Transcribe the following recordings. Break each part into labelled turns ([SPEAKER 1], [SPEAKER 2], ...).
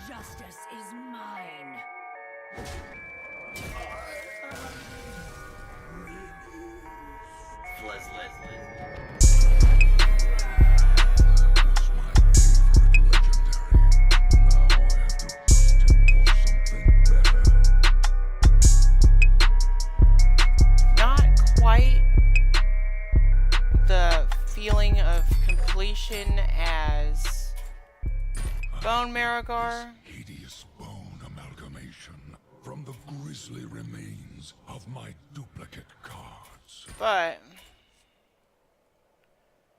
[SPEAKER 1] Justice is mine.
[SPEAKER 2] Fleslit.
[SPEAKER 3] Not quite the feeling of completion as Bone Marigar.
[SPEAKER 4] Hideous bone amalgamation from the grisly remains of my duplicate cards.
[SPEAKER 3] But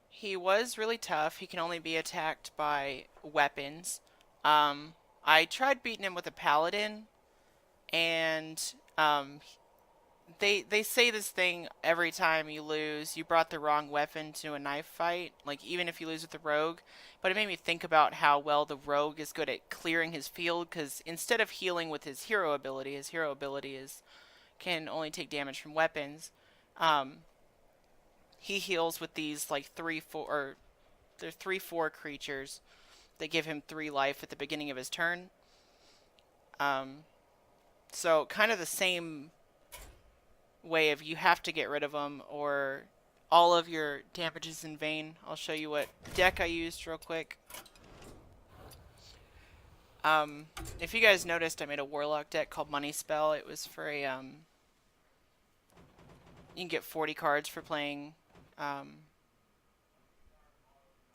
[SPEAKER 3] he was really tough. He can only be attacked by weapons. I tried beating him with a paladin, and they say this thing every time you lose. You brought the wrong weapon to a knife fight, like even if you lose with the rogue. But it made me think about how well the rogue is good at clearing his field, because instead of healing with his hero ability is can only take damage from weapons. He heals with these like 3/4 creatures that give him 3 life at the beginning of his turn. So kind of the same way of you have to get rid of them or all of your damage is in vain. I'll show you what deck I used real quick. If you guys noticed, I made a warlock deck called Money Spell. It was for a you can get 40 cards for playing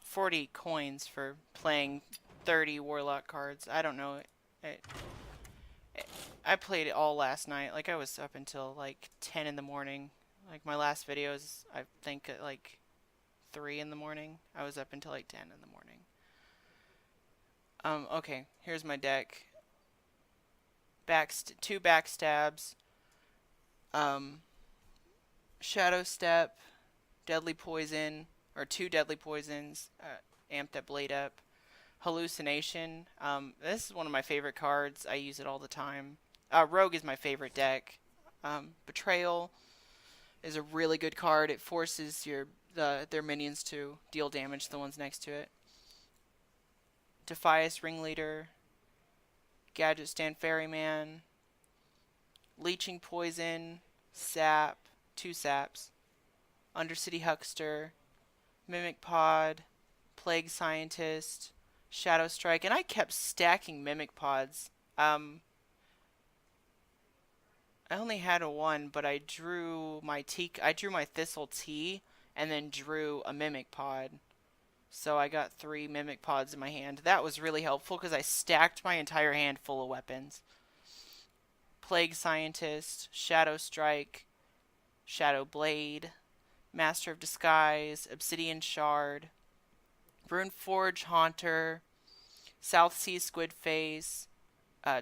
[SPEAKER 3] 40 coins for playing 30 warlock cards. I don't know. I played it all last night. Like, I was up until like 10 in the morning. Like, my last video is, I think, at like 3 in the morning. I was up until like 10 in the morning. Okay, here's my deck. 2 backstabs. Shadow Step, Deadly Poison, or 2 Deadly Poisons, amped that blade up. Hallucination. This is one of my favorite cards. I use it all the time. Rogue is my favorite deck. Betrayal is a really good card. It forces their minions to deal damage to the ones next to it. Defias Ringleader, Gadget Stand Ferryman, Leeching Poison, Sap, 2 Saps, Undercity Huckster, Mimic Pod, Plague Scientist, Shadow Strike, and I kept stacking Mimic Pods. I only had a 1, but I drew my Thistle Tea, and then drew a Mimic Pod. So I got 3 Mimic Pods in my hand. That was really helpful because I stacked my entire hand full of weapons. Plague Scientist, Shadow Strike, Shadow Blade, Master of Disguise, Obsidian Shard, Runeforge Haunter, South Sea Squid Face,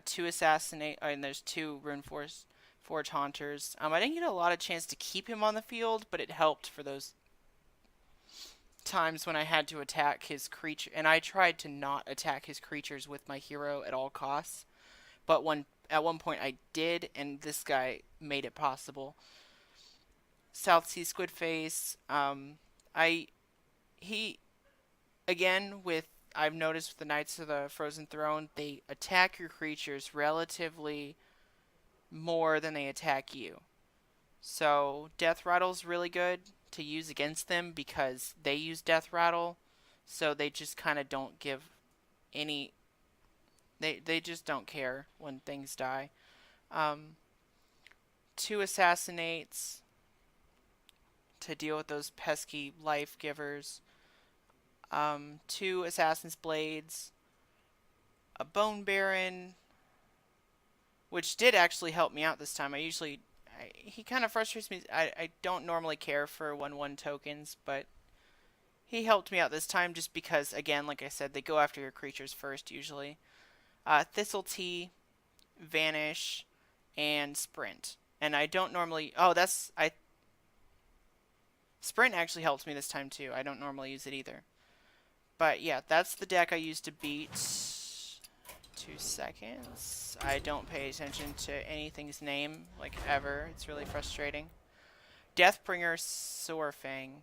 [SPEAKER 3] 2 Assassinate, and there's 2 Runeforge Haunters. I didn't get a lot of chance to keep him on the field, but it helped for those times when I had to attack his creature, and I tried to not attack his creatures with my hero at all costs. But at one point I did, and this guy made it possible. South Sea Squid Face. I've noticed with the Knights of the Frozen Throne, they attack your creatures relatively more than they attack you. So Death Rattle's really good to use against them because they use Death Rattle, so they just kind of don't give any. They just don't care when things die. 2 Assassinates to deal with those pesky life givers. 2 Assassin's Blades, a Bone Baron, which did actually help me out this time. He kind of frustrates me. I don't normally care for 1/1 tokens, but he helped me out this time just because, again, like I said, they go after your creatures first usually. Thistle Tea, Vanish, and Sprint. And I don't normally... Sprint actually helped me this time too. I don't normally use it either. But yeah, that's the deck I used to beat. 2 seconds. I don't pay attention to anything's name, like, ever. It's really frustrating. DeathBringer Saurfang.